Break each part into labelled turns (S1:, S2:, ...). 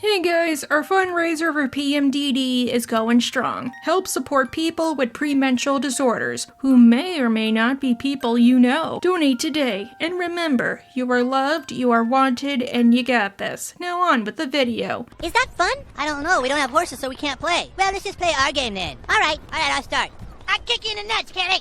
S1: Hey guys, our fundraiser for PMDD is going strong. Help support people with premenstrual disorders, who may or may not be people you know. Donate today, and remember, you are loved, you are wanted, and you got this. Now on with the video.
S2: Is that fun? I don't know, we don't have horses so we can't play. Well, let's just play our game then. Alright, I'll start. I'll kick you in the nuts, Kenny!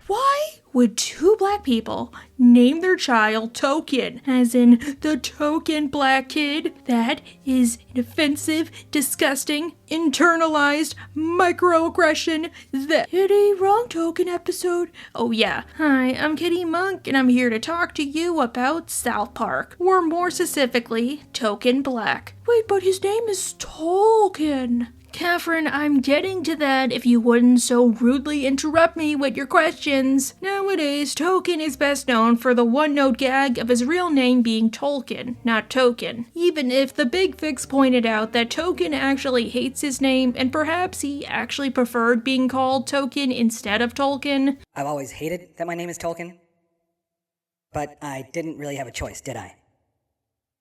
S1: Why would two black people name their child Token, as in the token black kid? That is an offensive, disgusting, internalized microaggression that hit a wrong Token episode. Oh yeah, hi, I'm Kitty Monk, and I'm here to talk to you about South Park, or more specifically, Token Black. Wait, but his name is Tolkien. Catherine, I'm getting to that if you wouldn't so rudely interrupt me with your questions. Nowadays, Token is best known for the one-note gag of his real name being Tolkien, not Token. Even if the Big Fix pointed out that Token actually hates his name, and perhaps he actually preferred being called Token instead of Tolkien.
S3: I've always hated that my name is Tolkien, but I didn't really have a choice, did I?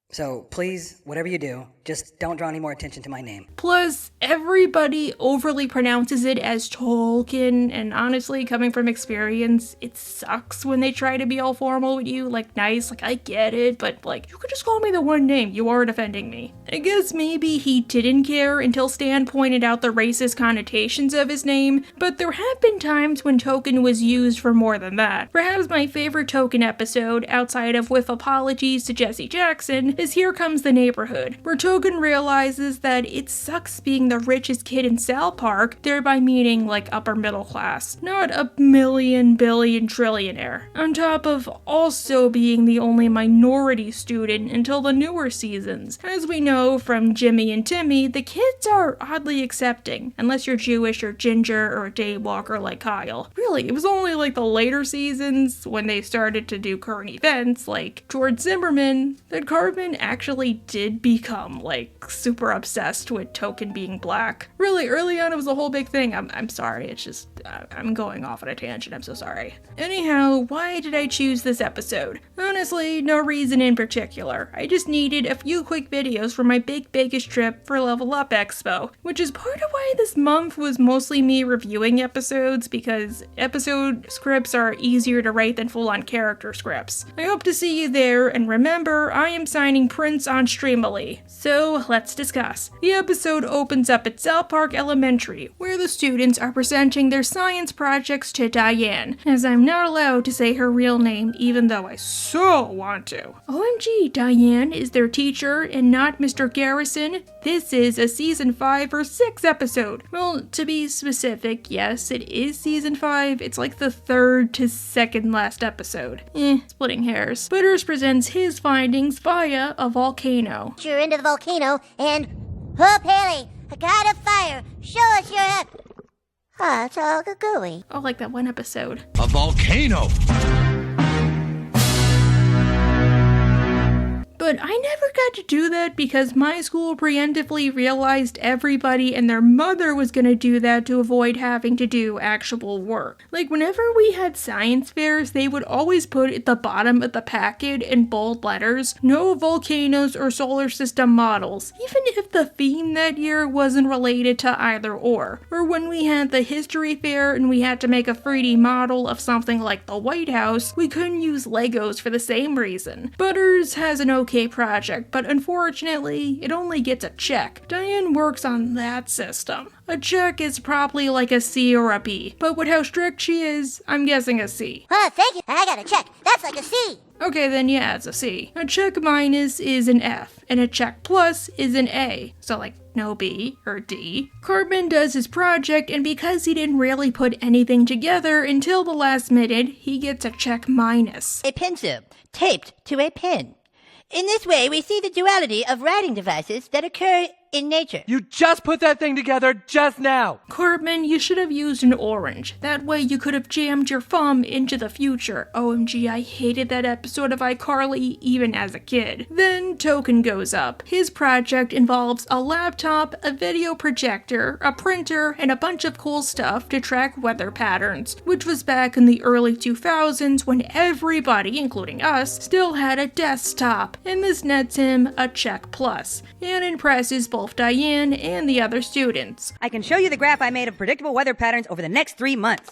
S3: So, please, whatever you do, just don't draw any more attention to my name.
S1: Plus, everybody overly pronounces it as Tolkien, and honestly, coming from experience, it sucks when they try to be all formal with you, like nice, like I get it, but like, you could just call me the one name, you aren't offending me. I guess maybe he didn't care until Stan pointed out the racist connotations of his name, but there have been times when Token was used for more than that. Perhaps my favorite Token episode, outside of With Apologies to Jesse Jackson, is Here Comes the Neighborhood, where Token realizes that it sucks being the richest kid in South Park, thereby meaning like upper middle class, not a million billion trillionaire, on top of also being the only minority student until the newer seasons. As we know from Jimmy and Timmy, the kids are oddly accepting, unless you're Jewish or ginger or a daywalker like Kyle. Really, it was only like the later seasons, when they started to do current events like George Zimmerman, that Cartman actually did become like super obsessed with Token being black. Really, early on it was a whole big thing. I'm sorry, it's just, I'm going off on a tangent, I'm so sorry. Anyhow, why did I choose this episode? Honestly, no reason in particular. I just needed a few quick videos for my big Vegas trip for Level Up Expo, which is part of why this month was mostly me reviewing episodes, because episode scripts are easier to write than full-on character scripts. I hope to see you there, and remember, I am signing Prince on Streamily. So, let's discuss. The episode opens up at South Park Elementary, where the students are presenting their science projects to Diane, as I'm not allowed to say her real name even though I so want to. OMG, Diane is their teacher and not Mr. Garrison. This is a season 5 or 6 episode. Well, to be specific, yes, it is season 5. It's like the 3rd to 2nd last episode. Splitting hairs. Butters presents his findings via a volcano.
S2: You're into the volcano, and... Whoop, Haley! I got a fire! Show us your head! Ah, it's all gooey.
S1: Oh, like that one episode.
S4: A volcano!
S1: But I never got to do that because my school preemptively realized everybody and their mother was gonna do that to avoid having to do actual work. Like, whenever we had science fairs, they would always put at the bottom of the packet in bold letters, no volcanoes or solar system models, even if the theme that year wasn't related to either or. Or when we had the history fair and we had to make a 3D model of something like the White House, we couldn't use Legos for the same reason. Butters has an okay project, but unfortunately, it only gets a check. Diane works on that system. A check is probably like a C or a B, but with how strict she is, I'm guessing a C.
S2: Oh, thank you. I got a check. That's like a C.
S1: Okay, then yeah, it's a C. A check minus is an F, and a check plus is an A. So like, no B or D. Cartman does his project, and because he didn't really put anything together until the last minute, he gets a check minus.
S2: A pencil taped to a pen. In this way, we see the duality of writing devices that occur in nature.
S4: You just put that thing together just now.
S1: Cartman, you should have used an orange. That way you could have jammed your thumb into the future. OMG, I hated that episode of iCarly even as a kid. Then Token goes up. His project involves a laptop, a video projector, a printer, and a bunch of cool stuff to track weather patterns, which was back in the early 2000s when everybody, including us, still had a desktop, and this nets him a check plus, and impresses both Diane and the other students.
S3: I can show you the graph I made of predictable weather patterns over the next 3 months.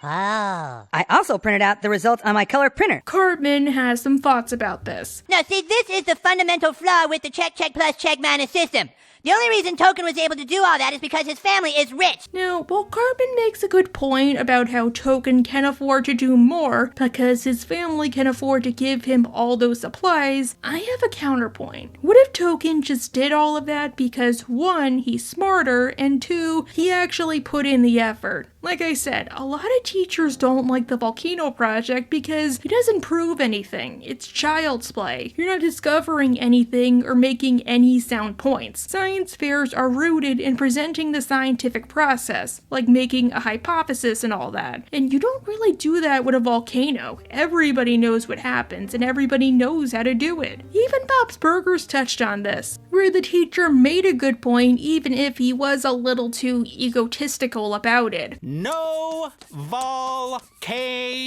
S2: Oh.
S3: I also printed out the results on my color printer.
S1: Cartman has some thoughts about this.
S2: Now, see, this is the fundamental flaw with the check plus check minus system. The only reason Token was able to do all that is because his family is rich.
S1: Now, while Cartman makes a good point about how Token can afford to do more because his family can afford to give him all those supplies, I have a counterpoint. What if Token just did all of that because 1, he's smarter, and 2, he actually put in the effort? Like I said, a lot of teachers don't like the volcano project because it doesn't prove anything. It's child's play. You're not discovering anything or making any sound points. Science fairs are rooted in presenting the scientific process, like making a hypothesis and all that. And you don't really do that with a volcano. Everybody knows what happens and everybody knows how to do it. Even Bob's Burgers touched on this, where the teacher made a good point even if he was a little too egotistical about it.
S5: No volcanoes.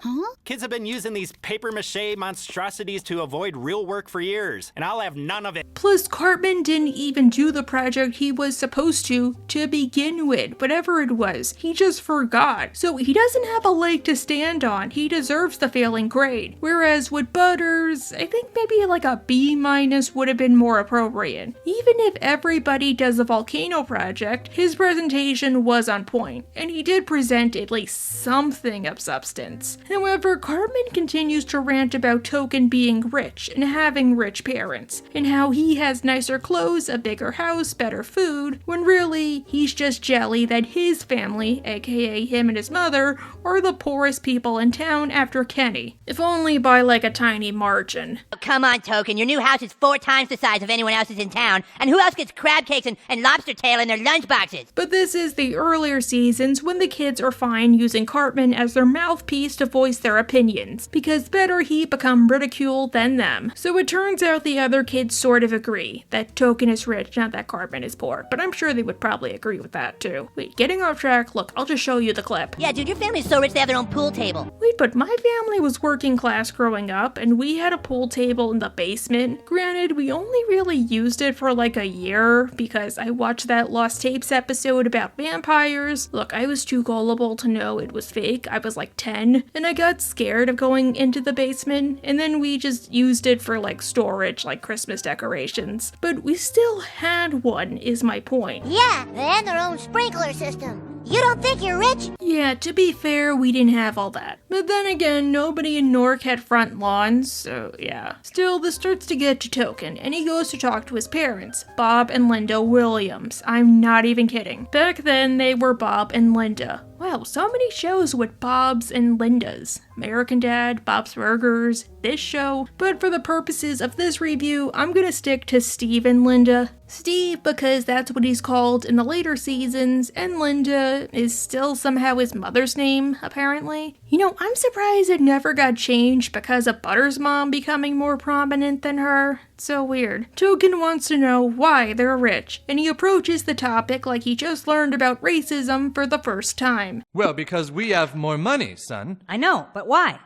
S2: Huh?
S5: Kids have been using these papier-mâché monstrosities to avoid real work for years, and I'll have none of it.
S1: Plus, Cartman didn't even do the project he was supposed to begin with, whatever it was. He just forgot. So he doesn't have a leg to stand on. He deserves the failing grade. Whereas with Butters, I think maybe like a B- would have been more appropriate. Even if everybody does a volcano project, his presentation was on point, and he did present at least something of substance. However, Cartman continues to rant about Token being rich and having rich parents, and how he has nicer clothes, a bigger house, better food, when really, he's just jelly that his family, aka him and his mother, are the poorest people in town after Kenny. If only by like a tiny margin.
S2: Oh, come on, Token. Your new house is 4 times the size of anyone else's in town, and who else gets crab cakes and lobster tail in their lunchboxes?
S1: But this is the earlier seasons when the kids are fine using Cartman as their mouthpiece to voice their opinions, because better he become ridiculed than them. So it turns out the other kids sort of agree that Token is rich, not that Cartman is poor, but I'm sure they would probably agree with that too. Wait, getting off track, look, I'll just show you the clip.
S2: Yeah, dude, your family's so rich they have their own pool table.
S1: Wait, but my family was working class growing up, and we had a pool table in the basement. Granted, we only really used it for like a year, because I watched that Lost Tapes episode about vampires. Look, I was too gullible to know it was fake. I was like 10, and I got scared of going into the basement, and then we just used it for like storage, like Christmas decorations. But we still had one, is my point.
S2: Yeah, and their own sprinkler system. You don't think you're rich?
S1: Yeah, to be fair, we didn't have all that. But then again, nobody in Newark had front lawns, so yeah. Still, this starts to get to Token, and he goes to talk to his parents, Bob and Linda Williams. I'm not even kidding. Back then, they were Bob and Linda. Wow, so many shows with Bobs and Lindas. American Dad, Bob's Burgers, this show. But for the purposes of this review, I'm gonna stick to Steve and Linda. Steve, because that's what he's called in the later seasons, and Linda is still somehow his mother's name, apparently. You know, I'm surprised it never got changed because of Butter's mom becoming more prominent than her. It's so weird. Token wants to know why they're rich, and he approaches the topic like he just learned about racism for the first time.
S4: Well, because we have more money, son.
S3: I know, but why?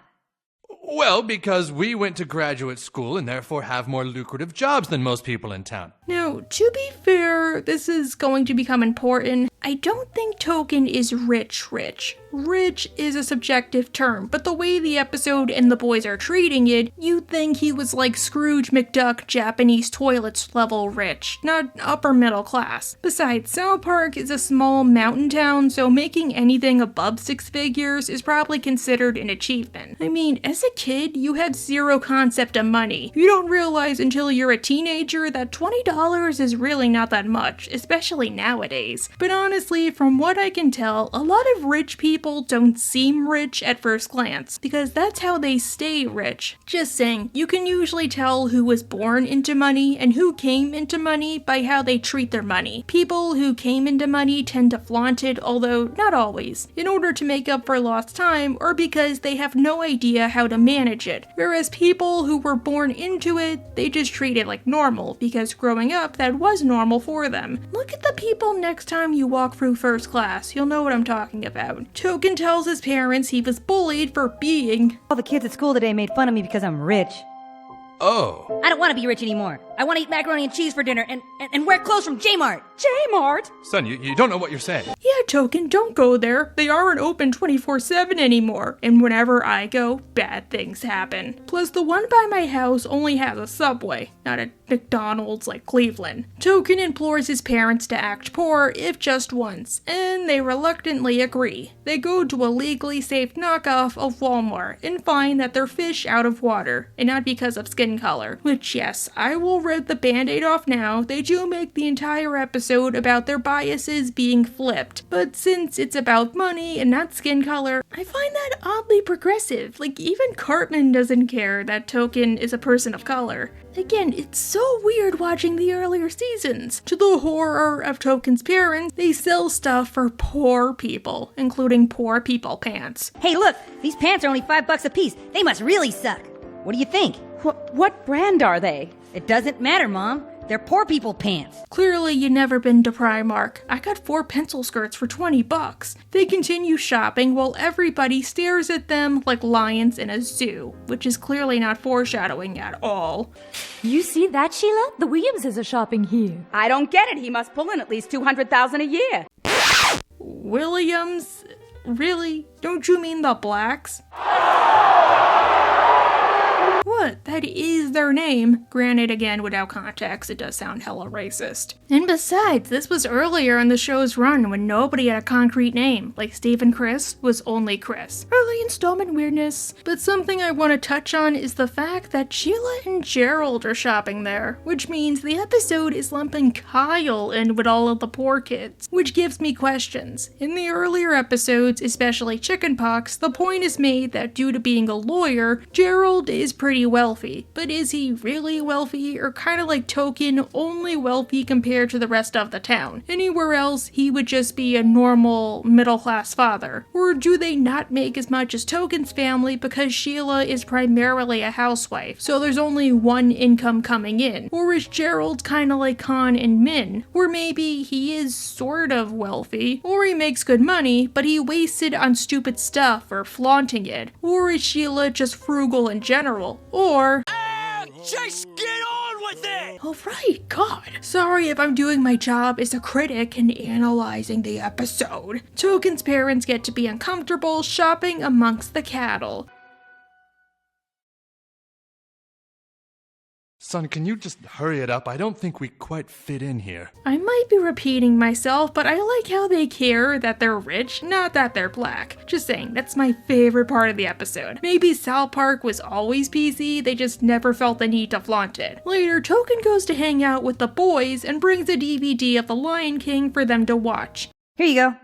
S4: Well, because we went to graduate school and therefore have more lucrative jobs than most people in town.
S1: Now, to be fair, this is going to become important. I don't think Token is rich. Rich is a subjective term, but the way the episode and the boys are treating it, you'd think he was like Scrooge McDuck Japanese toilets level rich, not upper middle class. Besides, South Park is a small mountain town, so making anything above 6 figures is probably considered an achievement. I mean, as a kid, you have zero concept of money. You don't realize until you're a teenager that $20 is really not that much, especially nowadays. But honestly, from what I can tell, a lot of rich people don't seem rich at first glance, because that's how they stay rich. Just saying, you can usually tell who was born into money and who came into money by how they treat their money. People who came into money tend to flaunt it, although not always, in order to make up for lost time or because they have no idea how to manage it. Whereas people who were born into it, they just treat it like normal, because growing up that was normal for them. Look at the people next time you walk through first class, you'll know what I'm talking about. Token tells his parents he was bullied for being...
S6: All the kids at school today made fun of me because I'm rich.
S4: Oh.
S6: I don't want to be rich anymore. I want to eat macaroni and cheese for dinner and wear clothes from J-Mart. J-Mart?
S4: Son, you don't know what you're saying.
S1: Yeah, Token, don't go there. They aren't open 24/7 anymore, and whenever I go, bad things happen. Plus, the one by my house only has a Subway, not a McDonald's like Cleveland. Token implores his parents to act poor, if just once, and they reluctantly agree. They go to a legally safe knockoff of Walmart and find that they're fish out of water, and not because of skin color. Which, yes, I will rip the band-aid off now. They do make the entire episode about their biases being flipped, but since it's about money and not skin color, I find that oddly progressive. Like, even Cartman doesn't care that Token is a person of color. Again, it's so weird watching the earlier seasons. To the horror of Token's parents, they sell stuff for poor people, including poor people pants.
S6: Hey, look, these pants are only $5 a piece. They must really suck. What do you think?
S7: What brand are they?
S6: It doesn't matter, Mom. They're poor people pants.
S1: Clearly, you never been to Primark. I got 4 pencil skirts for $20. They continue shopping while everybody stares at them like lions in a zoo, which is clearly not foreshadowing at all.
S7: You see that, Sheila? The Williamses are shopping here.
S8: I don't get it. He must pull in at least $200,000 a year.
S1: Williams? Really? Don't you mean the Blacks? What? That is their name. Granted, again, without context, it does sound hella racist. And besides, this was earlier in the show's run when nobody had a concrete name. Like Steve and Chris was only Chris. Early installment weirdness. But something I want to touch on is the fact that Sheila and Gerald are shopping there, which means the episode is lumping Kyle in with all of the poor kids, which gives me questions. In the earlier episodes, especially Chickenpox, the point is made that due to being a lawyer, Gerald is pretty wealthy. But is he really wealthy, or kind of like Token, only wealthy compared to the rest of the town? Anywhere else, he would just be a normal middle-class father. Or do they not make as much as Token's family because Sheila is primarily a housewife, so there's only one income coming in? Or is Gerald kind of like Khan and Min, where maybe he is sort of wealthy, or he makes good money, but he wastes it on stupid stuff or flaunting it? Or is Sheila just frugal in general? Or...
S5: just get on with it!
S1: Alright, God. Sorry if I'm doing my job as a critic and analyzing the episode. Token's parents get to be uncomfortable shopping amongst the cattle.
S4: Son, can you just hurry it up? I don't think we quite fit in here.
S1: I might be repeating myself, but I like how they care that they're rich, not that they're black. Just saying, that's my favorite part of the episode. Maybe South Park was always PC, they just never felt the need to flaunt it. Later, Token goes to hang out with the boys and brings a DVD of The Lion King for them to watch.
S6: Here you go.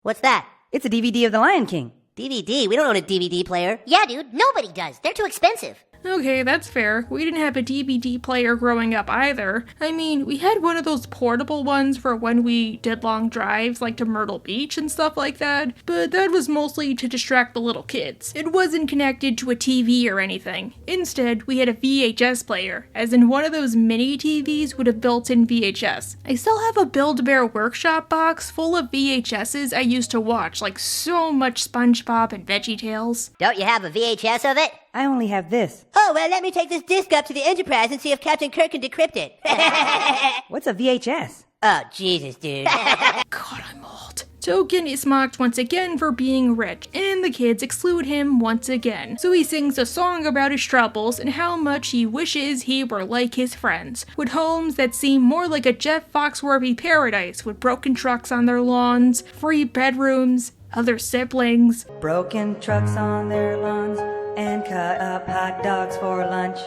S2: What's that?
S6: It's a DVD of The Lion King.
S2: DVD? We don't own a DVD player. Yeah, dude, nobody does. They're too expensive.
S1: Okay, that's fair. We didn't have a DVD player growing up either. I mean, we had one of those portable ones for when we did long drives, like to Myrtle Beach and stuff like that, but that was mostly to distract the little kids. It wasn't connected to a TV or anything. Instead, we had a VHS player, as in one of those mini TVs with a built-in VHS. I still have a Build-A-Bear Workshop box full of VHSs I used to watch, like so much SpongeBob and VeggieTales.
S2: Don't you have a VHS of it?
S6: I only have this.
S2: Oh, well, let me take this disc up to the Enterprise and see if Captain Kirk can decrypt it.
S6: What's a VHS?
S2: Oh, Jesus, dude.
S1: God, I'm old. Token is mocked once again for being rich, and the kids exclude him once again. So he sings a song about his troubles and how much he wishes he were like his friends, with homes that seem more like a Jeff Foxworthy paradise with broken trucks on their lawns, free bedrooms, other siblings.
S6: Broken trucks on their lawns,
S3: and cut up hot dogs for lunch.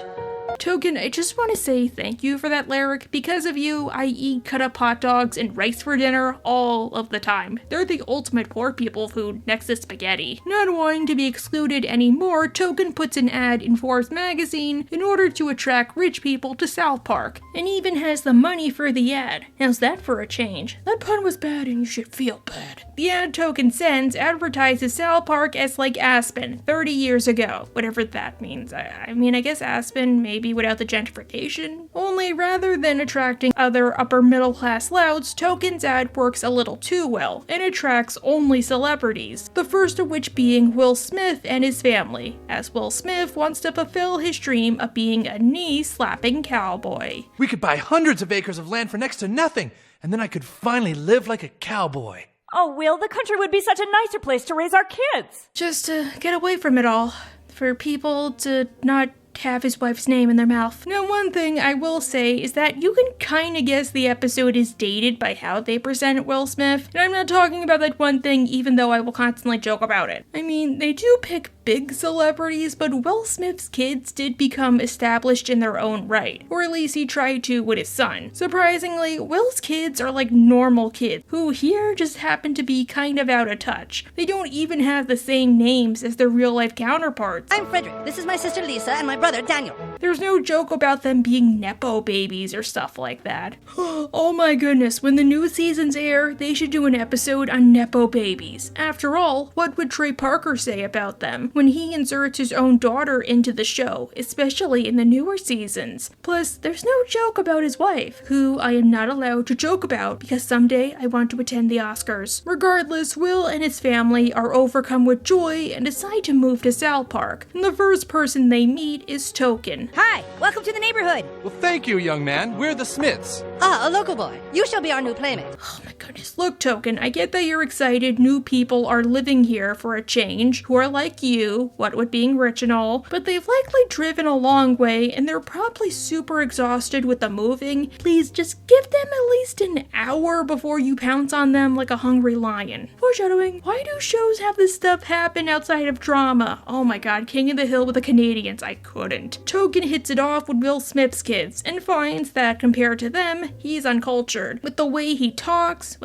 S1: Token, I just want to say thank you for that lyric. Because of you, I eat cut up hot dogs and rice for dinner all of the time. They're the ultimate poor people food next to spaghetti. Not wanting to be excluded anymore, Token puts an ad in Forbes magazine in order to attract rich people to South Park, and even has the money for the ad. How's that for a change? That pun was bad and you should feel bad. The ad Token sends advertises South Park as like Aspen 30 years ago, whatever that means. I mean, I guess Aspen maybe without the gentrification. Only rather than attracting other upper middle class louds, Token's ad works a little too well and attracts only celebrities, the first of which being Will Smith and his family, as Will Smith wants to fulfill his dream of being a knee-slapping cowboy.
S4: We could buy hundreds of acres of land for next to nothing, and then I could finally live like a cowboy.
S7: Oh, Will, the country would be such a nicer place to raise our kids.
S1: Just to get away from it all. For people to not have his wife's name in their mouth. Now, one thing I will say is that you can kinda guess the episode is dated by how they present Will Smith, and I'm not talking about that one thing even though I will constantly joke about it. I mean, they do pick big celebrities, but Will Smith's kids did become established in their own right, or at least he tried to with his son. Surprisingly, Will's kids are like normal kids, who here just happen to be kind of out of touch. They don't even have the same names as their real-life counterparts.
S2: I'm Frederick. This is my sister Lisa and my brother Daniel.
S1: There's no joke about them being Nepo babies or stuff like that. Oh my goodness, when the new seasons air, they should do an episode on Nepo babies. After all, what would Trey Parker say about them when he inserts his own daughter into the show, especially in the newer seasons? Plus, there's no joke about his wife, who I am not allowed to joke about because someday I want to attend the Oscars. Regardless, Will and his family are overcome with joy and decide to move to South Park, and the first person they meet is Token.
S6: Hi, welcome to the neighborhood.
S4: Well, thank you, young man. We're the Smiths.
S2: Ah, a local boy. You shall be our new playmate.
S1: Oh my goodness. Look, Token, I get that you're excited new people are living here for a change, who are like you, what with being rich and all, but they've likely driven a long way and they're probably super exhausted with the moving. Please just give them at least an hour before you pounce on them like a hungry lion. Foreshadowing, why do shows have this stuff happen outside of drama? Oh my god, King of the Hill with the Canadians, I couldn't. Token hits it off with Will Smith's kids and finds that compared to them, he's uncultured. With the way he talks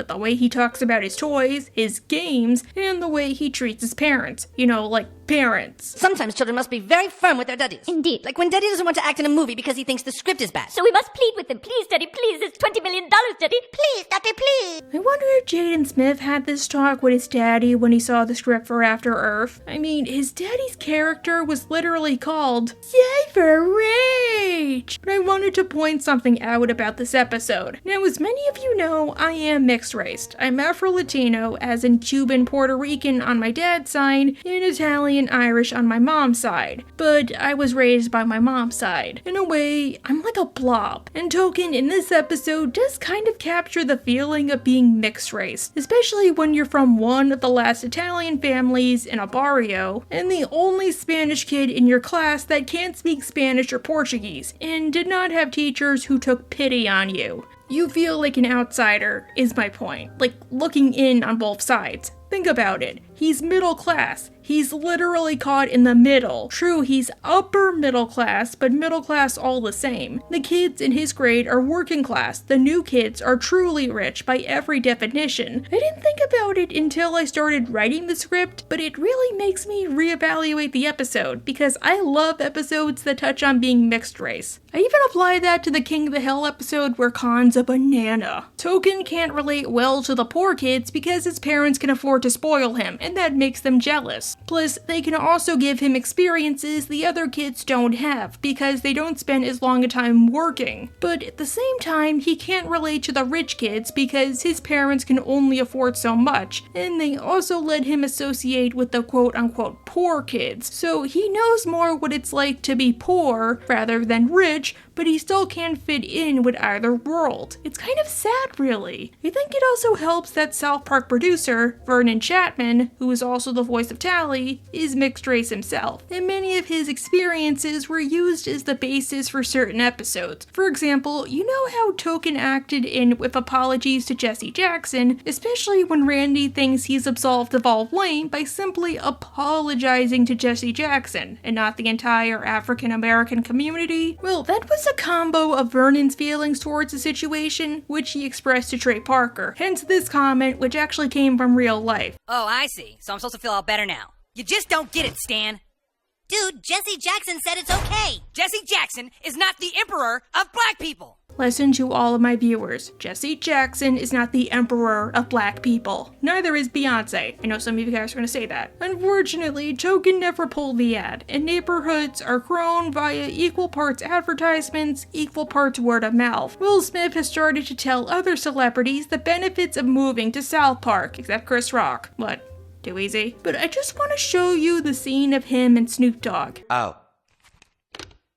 S1: about his toys, his games, and the way he treats his parents. You know, like parents.
S2: Sometimes children must be very firm with their daddies.
S9: Indeed.
S2: Like when daddy doesn't want to act in a movie because he thinks the script is bad.
S9: So we must plead with them. Please, Daddy, please. It's $20 million, Daddy.
S2: Please, daddy, please.
S1: I wonder if Jaden Smith had this talk with his daddy when he saw the script for After Earth. I mean, his daddy's character was literally called Cypher Rage. But I wanted to point something out about this episode. Now, as many of you know, I am mixed-raced. I'm Afro-Latino, as in Cuban, Puerto Rican on my dad's side, and Italian, Irish on my mom's side. But I was raised by my mom's side. In a way, I'm like a blob. And Token in this episode does kind of capture the feeling of being mixed-race, especially when you're from one of the last Italian families in a barrio, and the only Spanish kid in your class that can't speak Spanish or Portuguese, and did not have teachers who took pity on you. You feel like an outsider, is my point. Like, looking in on both sides. Think about it. He's middle class. He's literally caught in the middle. True, he's upper middle class, but middle class all the same. The kids in his grade are working class. The new kids are truly rich by every definition. I didn't think about it until I started writing the script, but it really makes me reevaluate the episode, because I love episodes that touch on being mixed race. I even apply that to the King of the Hill episode where Khan's a banana. Token can't relate well to the poor kids because his parents can afford to spoil him, and that makes them jealous. Plus, they can also give him experiences the other kids don't have because they don't spend as long a time working. But at the same time, he can't relate to the rich kids because his parents can only afford so much, and they also let him associate with the quote-unquote poor kids. So he knows more what it's like to be poor rather than rich, but he still can't fit in with either world. It's kind of sad, really. I think it also helps that South Park producer, Vernon Chatman, who is also the voice of Tally, is mixed race himself, and many of his experiences were used as the basis for certain episodes. For example, you know how Token acted in With Apologies to Jesse Jackson, especially when Randy thinks he's absolved of all blame by simply apologizing to Jesse Jackson, and not the entire African American community? Well, that was a combo of Vernon's feelings towards the situation, which he expressed to Trey Parker, hence this comment, which actually came from real life.
S6: Oh, I see. So I'm supposed to feel all better now. You just don't get it, Stan.
S2: Dude, Jesse Jackson said it's okay.
S6: Jesse Jackson is not the emperor of black people.
S1: Listen to all of my viewers. Jesse Jackson is not the emperor of black people. Neither is Beyonce. I know some of you guys are going to say that. Unfortunately, Token never pulled the ad, and neighborhoods are grown via equal parts advertisements, equal parts word of mouth. Will Smith has started to tell other celebrities the benefits of moving to South Park, except Chris Rock. What? Too easy? But I just want to show you the scene of him and Snoop Dogg.
S10: Oh.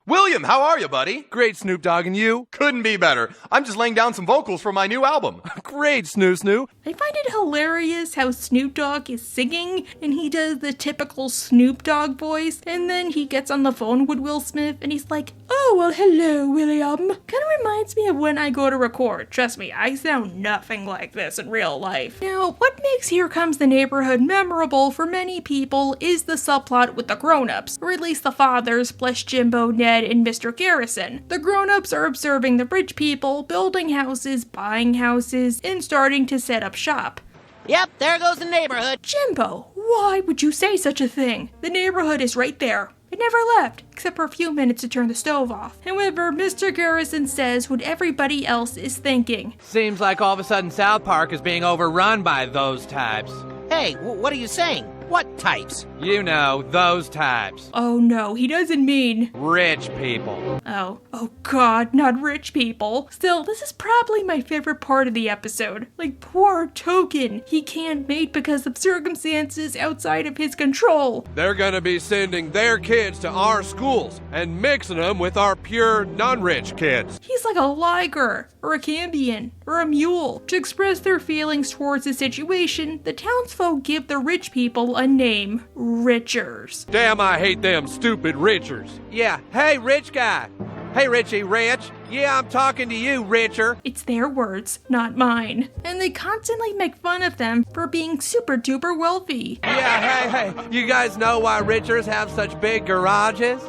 S10: William, how are you, buddy?
S4: Great, Snoop Dogg, and you?
S10: Couldn't be better. I'm just laying down some vocals for my new album.
S4: Great, Snoo.
S1: I find it hilarious how Snoop Dogg is singing, and he does the typical Snoop Dogg voice, and then he gets on the phone with Will Smith, and he's like, "Oh, well, hello, William." Kind of reminds me of when I go to record. Trust me, I sound nothing like this in real life. Now, what makes Here Comes the Neighborhood memorable for many people is the subplot with the grown-ups, or at least the fathers, plus Jimbo, Ned, and Mr. Garrison. The grown-ups are observing the rich people building houses, buying houses, and starting to set up shop.
S11: Yep, there goes the neighborhood.
S1: Jimbo, why would you say such a thing? The neighborhood is right there. It never left, except for a few minutes to turn the stove off. However, Mr. Garrison says what everybody else is thinking.
S12: Seems like all of a sudden South Park is being overrun by those types.
S11: Hey, what are you saying? What types?
S12: You know, those types.
S1: Oh no, he doesn't mean...
S12: rich people.
S1: Oh god, not rich people. Still, this is probably my favorite part of the episode. Like, poor Token. He can't mate because of circumstances outside of his control.
S4: They're gonna be sending their kids to our schools and mixing them with our pure, non-rich kids.
S1: He's like a liger, or a cambion, or a mule. To express their feelings towards the situation, the townsfolk give the rich people a name, Richers.
S4: Damn, I hate them stupid Richers.
S12: Yeah, hey, rich guy. Hey, Richie Rich. Yeah, I'm talking to you, Richer.
S1: It's their words, not mine. And they constantly make fun of them for being super duper wealthy.
S12: Yeah, hey, you guys know why Richers have such big garages?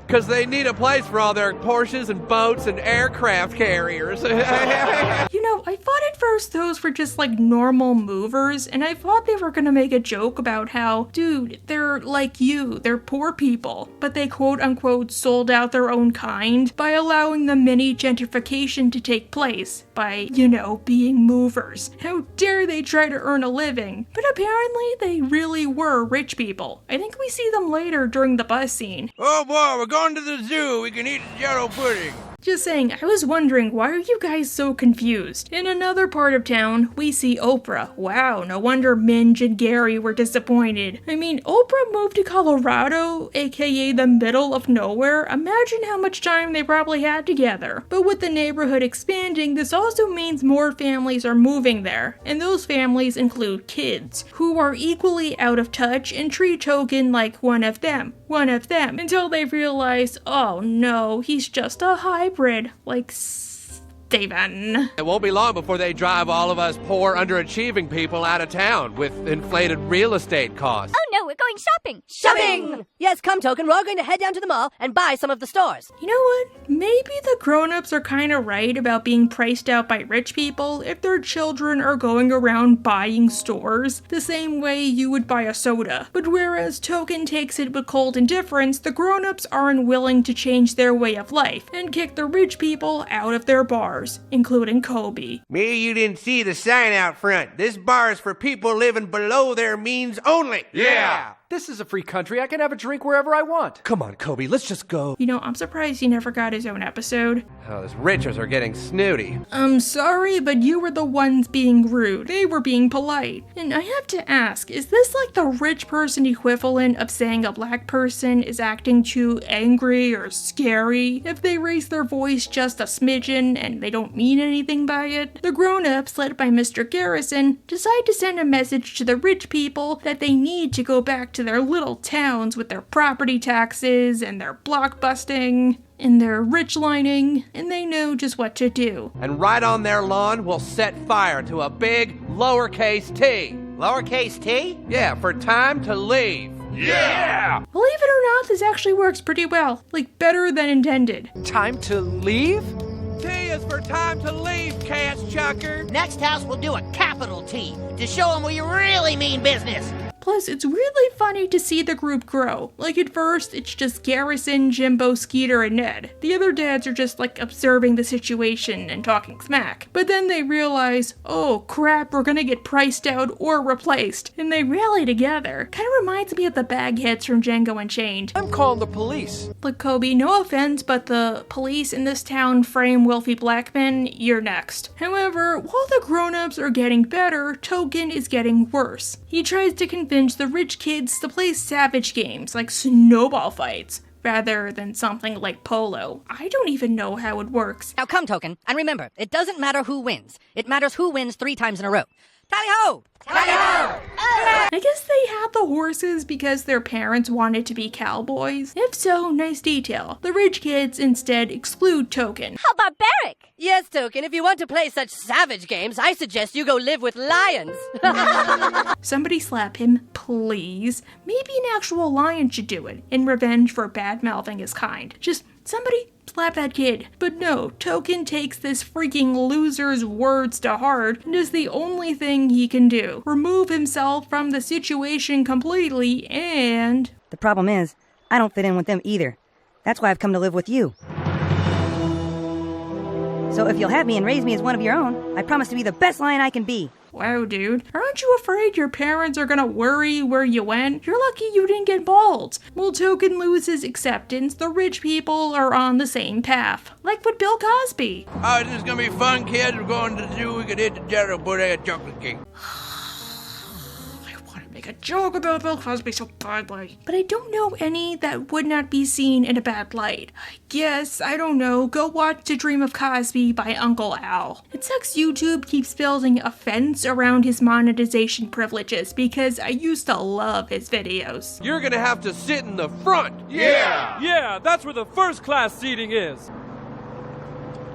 S12: Because they need a place for all their Porsches and boats and aircraft carriers.
S1: You know, I thought at first those were just like normal movers, and I thought they were gonna make a joke about how, dude, they're like you, they're poor people, but they quote unquote sold out their own kind by allowing the mini gentrification to take place by, you know, being movers. How dare they try to earn a living? But apparently they really were rich people. I think we see them later during the bus scene.
S12: Oh boy, we're going to the zoo. We can eat jello pudding.
S1: Just saying, I was wondering, why are you guys so confused? In another part of town, we see Oprah. Wow, no wonder Minge and Gary were disappointed. I mean, Oprah moved to Colorado, aka the middle of nowhere. Imagine how much time they probably had together. But with the neighborhood expanding, this also means more families are moving there. And those families include kids, who are equally out of touch and treat Token like one of them, until they realize, oh no, he's just a hybrid, like Steven.
S12: It won't be long before they drive all of us poor, underachieving people out of town with inflated real estate costs.
S9: Oh no, we're going shopping.
S11: Shopping! Yes, come, Token. We're all going to head down to the mall and buy some of the stores.
S1: You know what? Maybe the grown-ups are kind of right about being priced out by rich people if their children are going around buying stores the same way you would buy a soda. But whereas Token takes it with cold indifference, the grown-ups are unwilling to change their way of life and kick the rich people out of their bars, including Kobe.
S12: Maybe you didn't see the sign out front. This bar is for people living below their means only.
S10: Yeah!
S13: This is a free country. I can have a drink wherever I want.
S12: Come on, Kobe, let's just go.
S1: You know, I'm surprised he never got his own episode.
S12: Oh, those Richards are getting snooty.
S1: I'm sorry, but you were the ones being rude. They were being polite. And I have to ask, is this like the rich person equivalent of saying a black person is acting too angry or scary if they raise their voice just a smidgen and they don't mean anything by it? The grown-ups, led by Mr. Garrison, decide to send a message to the rich people that they need to go back to their little towns with their property taxes and their block busting and their rich lining, and they know just what to do.
S12: And right on their lawn, we'll set fire to a big lowercase t.
S14: Lowercase t?
S12: Yeah, for time to leave.
S14: Yeah!
S1: Believe it or not, this actually works pretty well. Like, better than intended.
S13: Time to leave?
S12: T is for time to leave, Cash Chucker.
S14: Next house we'll do a capital T to show them we really mean business.
S1: Plus, it's really funny to see the group grow. Like, at first, it's just Garrison, Jimbo, Skeeter, and Ned. The other dads are just, like, observing the situation and talking smack. But then they realize, oh crap, we're gonna get priced out or replaced. And they rally together. Kinda reminds me of the bagheads from Django Unchained.
S13: I'm calling the police.
S1: Look, Kobe, no offense, but the police in this town frame wealthy black men. You're next. However, while the grown-ups are getting better, Token is getting worse. He tries to convince the rich kids to play savage games like snowball fights rather than something like polo. I don't even know how it works.
S11: Now come, Token, and remember, it doesn't matter who wins. It matters who wins 3 times in a row. Tally-ho! Tally-ho!
S1: I guess they had the horses because their parents wanted to be cowboys. If so, nice detail. The rich kids instead exclude Token.
S9: How barbaric!
S11: Yes, Token, if you want to play such savage games, I suggest you go live with lions.
S1: Somebody slap him, please. Maybe an actual lion should do it, in revenge for bad-mouthing his kind. Just somebody slap that kid. But no, Token takes this freaking loser's words to heart and does the only thing he can do. Remove himself from the situation completely and...
S15: The problem is, I don't fit in with them either. That's why I've come to live with you. So if you'll have me and raise me as one of your own, I promise to be the best lion I can be.
S1: Wow, dude. Aren't you afraid your parents are gonna worry where you went? You're lucky you didn't get bald. While Token loses acceptance, the rich people are on the same path. Like with Bill Cosby.
S16: Oh, this is gonna be fun, kids. We're going to the zoo. We could hit the General Bodega chocolate cake.
S1: Make a joke about Bill Cosby so badly. But I don't know any that would not be seen in a bad light. I guess, I don't know, go watch To Dream of Cosby by Uncle Al. It sucks YouTube keeps building a fence around his monetization privileges because I used to love his videos.
S12: You're gonna have to sit in the front.
S16: Yeah!
S17: Yeah, that's where the first class seating is.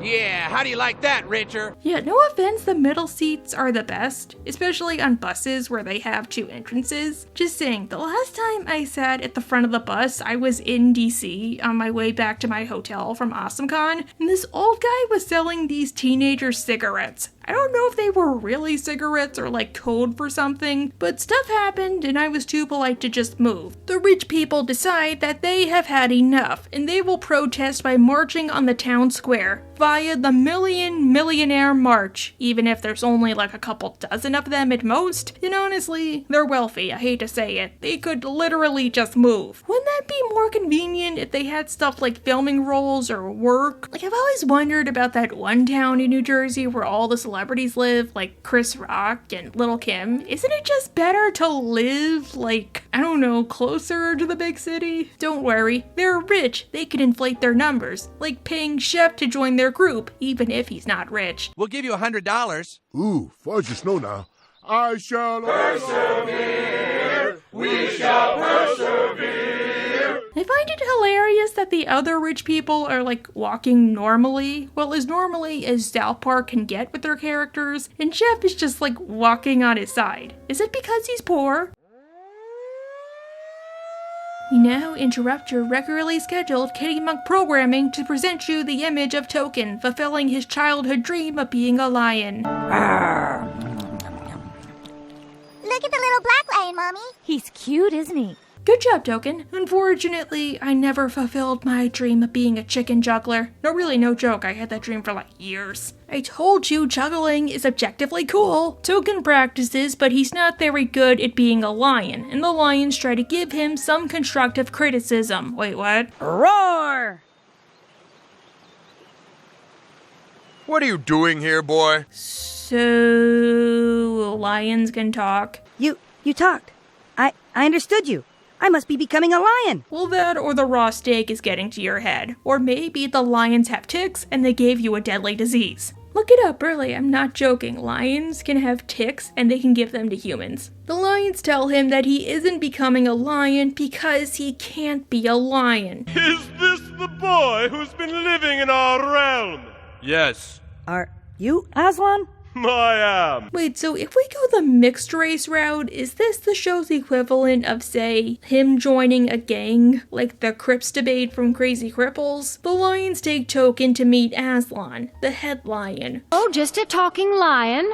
S16: Yeah, how do you like that, Richard?
S1: Yeah, no offense, the middle seats are the best, especially on buses where they have 2 entrances. Just saying, the last time I sat at the front of the bus, I was in DC on my way back to my hotel from AwesomeCon, and this old guy was selling these teenager cigarettes. I don't know if they were really cigarettes or like code for something, but stuff happened and I was too polite to just move. The rich people decide that they have had enough and they will protest by marching on the town square via the Millionaire March, even if there's only like a couple dozen of them at most. And honestly, they're wealthy, I hate to say it. They could literally just move. Wouldn't that be more convenient if they had stuff like filming roles or work? Like, I've always wondered about that one town in New Jersey where all the celebrities live, like Chris Rock and Lil' Kim. Isn't it just better to live, like, I don't know, closer to the big city? Don't worry, they're rich. They can inflate their numbers, like paying Chef to join their group, even if he's not rich.
S16: We'll give you $100.
S18: Ooh, fudge the snow now. I shall
S19: persevere. We shall persevere.
S1: I find it hilarious that the other rich people are like walking normally, well, as normally as South Park can get with their characters, and Chef is just like walking on his side. Is it because he's poor? We now interrupt your regularly scheduled Kitty Monk programming to present you the image of Token fulfilling his childhood dream of being a lion.
S2: Look at the little black lion, Mommy.
S7: He's cute, isn't he?
S1: Good job, Token. Unfortunately, I never fulfilled my dream of being a chicken juggler. No, really, no joke. I had that dream for like years. I told you juggling is objectively cool. Token practices, but he's not very good at being a lion, and the lions try to give him some constructive criticism. Wait, what?
S15: Roar!
S19: What are you doing here, boy?
S1: So, lions can talk?
S15: You talked. I understood you. I must be becoming a lion.
S1: Well, that or the raw steak is getting to your head. Or maybe the lions have ticks and they gave you a deadly disease. Look it up, really, I'm not joking. Lions can have ticks and they can give them to humans. The lions tell him that he isn't becoming a lion because he can't be a lion.
S19: Is this the boy who's been living in our realm? Yes.
S15: Are you Aslan?
S19: I am.
S1: Wait, so if we go the mixed race route, is this the show's equivalent of, say, him joining a gang? Like the Crips debate from Crazy Cripples? The lions take Token to meet Aslan, the head lion.
S20: Oh, just a talking lion?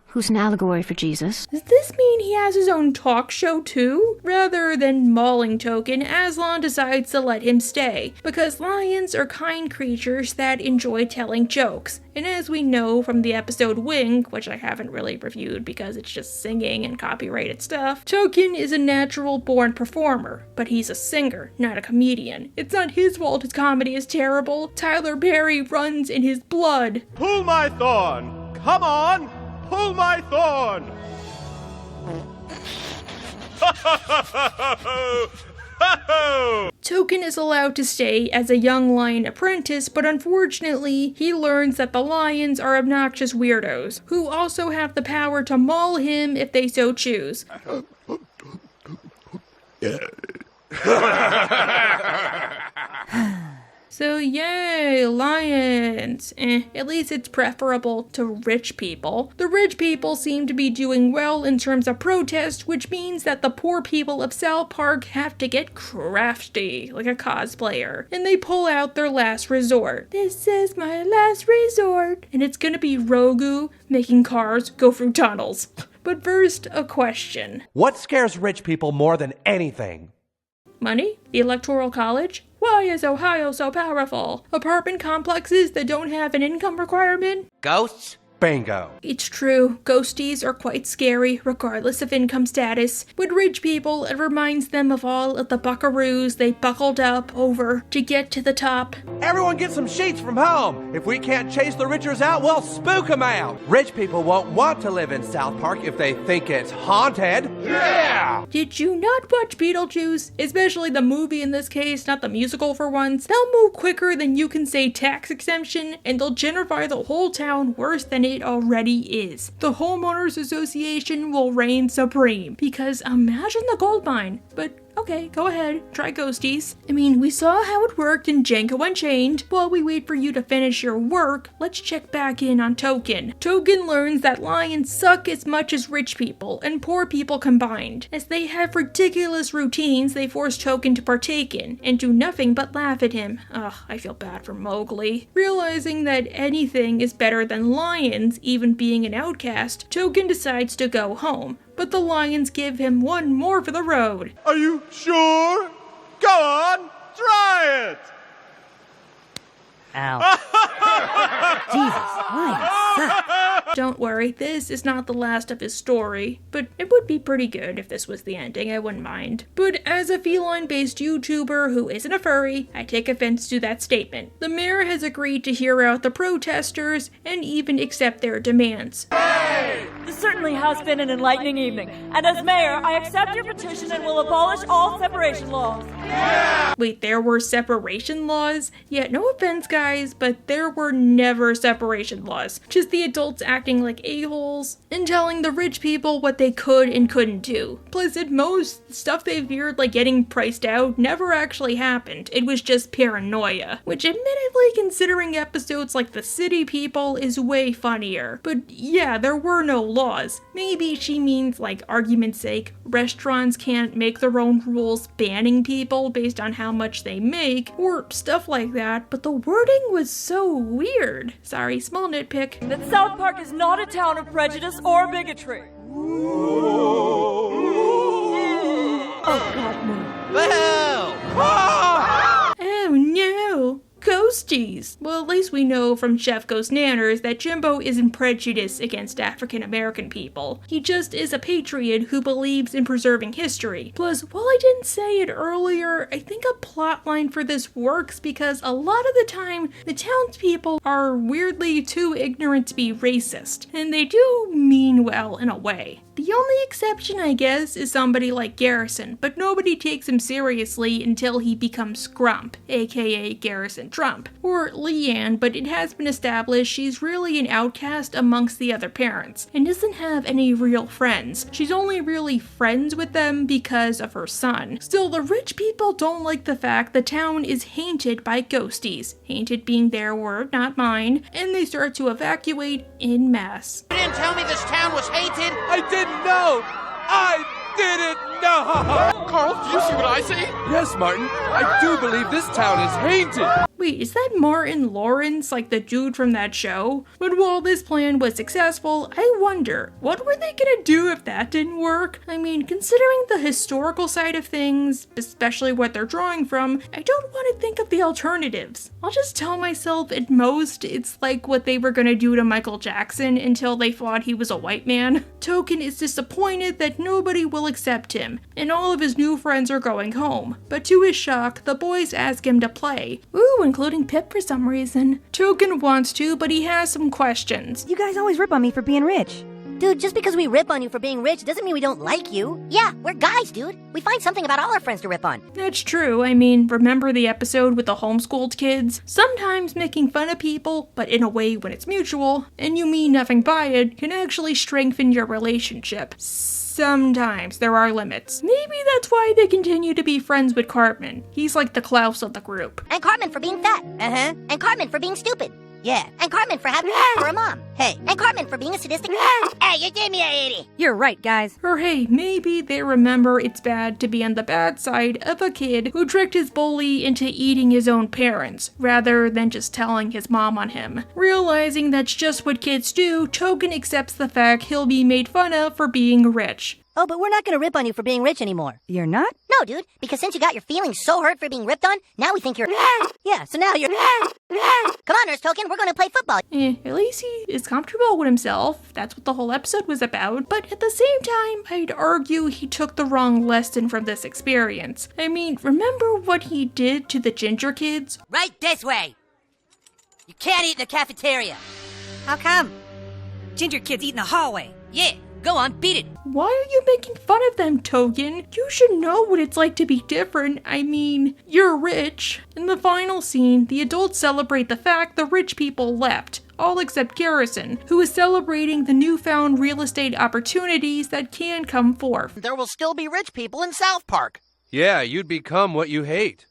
S20: Who's an allegory for Jesus.
S1: Does this mean he has his own talk show too? Rather than mauling Token, Aslan decides to let him stay, because lions are kind creatures that enjoy telling jokes. And as we know from the episode Wing, which I haven't really reviewed because it's just singing and copyrighted stuff, Token is a natural-born performer, but he's a singer, not a comedian. It's not his fault his comedy is terrible. Tyler Perry runs in his blood.
S19: Pull my thorn! Come on! Pull my thorn!
S1: Token is allowed to stay as a young lion apprentice, but unfortunately, he learns that the lions are obnoxious weirdos, who also have the power to maul him if they so choose. So yay, lions. At least it's preferable to rich people. The rich people seem to be doing well in terms of protest, which means that the poor people of South Park have to get crafty, like a cosplayer. And they pull out their last resort. This is my last resort. And it's gonna be Rogu making cars go through tunnels. But first, a question.
S12: What scares rich people more than anything?
S1: Money? The Electoral College? Why is Ohio so powerful? Apartment complexes that don't have an income requirement?
S14: Ghosts?
S12: Bingo.
S1: It's true, ghosties are quite scary, regardless of income status. With rich people, it reminds them of all of the buckaroos they buckled up over to get to the top.
S12: Everyone get some sheets from home. If we can't chase the richers out, we'll spook them out. Rich people won't want to live in South Park if they think it's haunted. Yeah!
S1: Did you not watch Beetlejuice? Especially the movie in this case, not the musical for once. They'll move quicker than you can say tax exemption, and they'll gentrify the whole town worse than it already is. The Homeowners Association will reign supreme, because imagine the gold mine. But okay, go ahead, try ghosties. I mean, we saw how it worked in Django Unchained. While we wait for you to finish your work, let's check back in on Token. Token learns that lions suck as much as rich people and poor people combined. As they have ridiculous routines they force Token to partake in, and do nothing but laugh at him. Ugh, I feel bad for Mowgli. Realizing that anything is better than lions, even being an outcast, Token decides to go home. But the lions give him one more for the road.
S19: Are you sure? Go on, try it!
S15: Ow. Jesus, lions suck.
S1: Don't worry, this is not the last of his story, but it would be pretty good if this was the ending, I wouldn't mind. But as a feline-based YouTuber who isn't a furry, I take offense to that statement. The mayor has agreed to hear out the protesters and even accept their demands.
S21: Hey! This certainly has been an enlightening evening, and as mayor, I accept your petition and will abolish all separation laws.
S19: Yeah!
S1: Wait, there were separation laws? Yeah, no offense, guys, but there were never separation laws. Just the adults acting like a-holes and telling the rich people what they could and couldn't do. Plus, at most, stuff they feared like getting priced out never actually happened. It was just paranoia. Which, admittedly, considering episodes like The City People, is way funnier. But yeah, there were no laws. Maybe she means, like, argument's sake, restaurants can't make their own rules banning people based on how much they make, or stuff like that, but the wording was so weird. Sorry, small nitpick.
S21: That South Park is not a town of prejudice or bigotry.
S20: Oh God, no.
S14: Boo!
S1: Oh no! Ghosties! Well, at least we know from Chef Ghost Nanners that Jimbo isn't prejudiced against African American people. He just is a patriot who believes in preserving history. Plus, while I didn't say it earlier, I think a plotline for this works because a lot of the time, the townspeople are weirdly too ignorant to be racist, and they do mean well in a way. The only exception, I guess, is somebody like Garrison, but nobody takes him seriously until he becomes Grump, aka Garrison Trump, or Leanne, but it has been established she's really an outcast amongst the other parents, and doesn't have any real friends. She's only really friends with them because of her son. Still, the rich people don't like the fact the town is haunted by ghosties, haunted being their word, not mine, and they start to evacuate en masse.
S14: You didn't tell me this town was hated?
S12: I didn't know! I didn't know!
S16: Carl, do you see what I see?
S12: Yes, Martin. I do believe this town is haunted.
S1: Wait, is that Martin Lawrence, like the dude from that show? But while this plan was successful, I wonder, what were they gonna do if that didn't work? I mean, considering the historical side of things, especially what they're drawing from, I don't want to think of the alternatives. I'll just tell myself at most it's like what they were gonna do to Michael Jackson until they thought he was a white man. Token is disappointed that nobody will accept him, and all of his new friends are going home. But to his shock, the boys ask him to play. Ooh, including Pip for some reason. Token wants to, but he has some questions.
S15: You guys always rip on me for being rich.
S2: Dude, just because we rip on you for being rich doesn't mean we don't like you. Yeah, we're guys, dude. We find something about all our friends to rip on.
S1: That's true. I mean, remember the episode with the homeschooled kids? Sometimes making fun of people, but in a way when it's mutual, and you mean nothing by it, can actually strengthen your relationship. Sometimes there are limits. Maybe that's why they continue to be friends with Cartman. He's like the Klaus of the group.
S2: And Cartman for being fat. And Cartman for being stupid.
S11: Yeah.
S2: And Cartman for having for a mom.
S11: Hey.
S2: And Cartman for being a sadistic.
S14: Hey, you gave me a 80.
S15: You're right, guys.
S1: Or hey, maybe they remember it's bad to be on the bad side of a kid who tricked his bully into eating his own parents, rather than just telling his mom on him. Realizing that's just what kids do, Token accepts the fact he'll be made fun of for being rich.
S2: Oh, but we're not gonna rip on you for being rich anymore.
S15: You're not?
S2: No, dude, because since you got your feelings so hurt for being ripped on, now we think you're yeah, so now you're Come on, Nurse Token, we're gonna play football.
S1: At least he is comfortable with himself. That's what the whole episode was about. But at the same time, I'd argue he took the wrong lesson from this experience. I mean, remember what he did to the ginger kids?
S11: Right this way. You can't eat in the cafeteria.
S15: How come? Ginger kids eat in the hallway.
S11: Yeah. Go on, beat it.
S1: Why are you making fun of them, Token? You should know what it's like to be different. I mean, you're rich. In the final scene, the adults celebrate the fact the rich people left, all except Garrison, who is celebrating the newfound real estate opportunities that can come forth.
S14: There will still be rich people in South Park.
S12: Yeah, you'd become what you hate.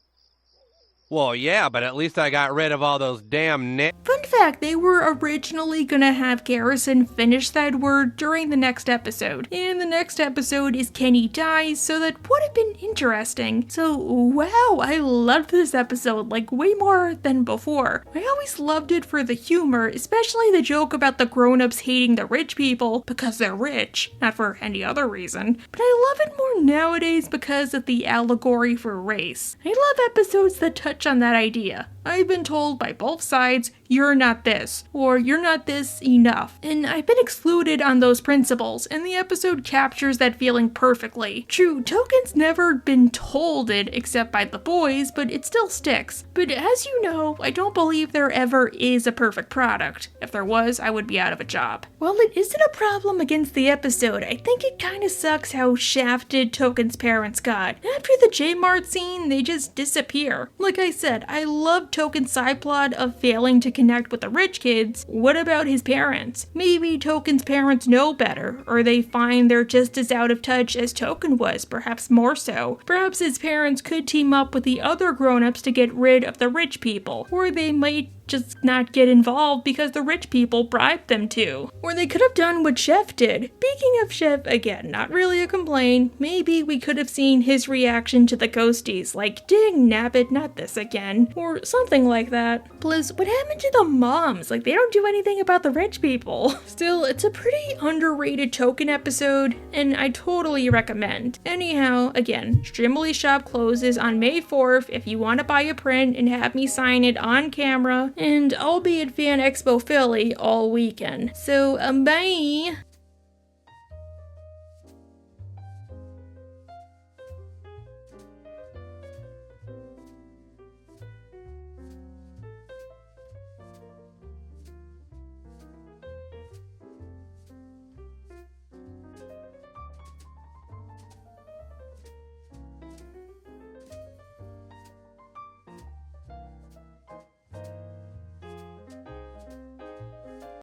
S12: Well, yeah, but at least I got rid of all those damn
S1: Fun fact, they were originally gonna have Garrison finish that word during the next episode. And the next episode is Kenny Dies, so that would have been interesting. So, wow, I loved this episode, like way more than before. I always loved it for the humor, especially the joke about the grown-ups hating the rich people because they're rich, not for any other reason. But I love it more nowadays because of the allegory for race. I love episodes that touch on that idea. I've been told by both sides, you're not this, or you're not this enough. And I've been excluded on those principles, and the episode captures that feeling perfectly. True, Token's never been told it except by the boys, but it still sticks. But as you know, I don't believe there ever is a perfect product. If there was, I would be out of a job. While it isn't a problem against the episode, I think it kinda sucks how shafted Token's parents got. After the J-Mart scene, they just disappear. Like I said, I love Token's side plot of failing to connect with the rich kids. What about his parents? Maybe Token's parents know better, or they find they're just as out of touch as Token was, perhaps more so. Perhaps his parents could team up with the other grown-ups to get rid of the rich people, or they might just not get involved because the rich people bribed them to. Or they could have done what Chef did. Speaking of Chef, again, not really a complaint, maybe we could have seen his reaction to the ghosties, like, dang nabbit, not this again. Or some Something like that. Plus, what happened to the moms? Like, they don't do anything about the rich people. Still, it's a pretty underrated token episode, and I totally recommend. Anyhow, again, Strimley shop closes on May 4th if you want to buy a print and have me sign it on camera, and I'll be at Fan Expo Philly all weekend. So, bye!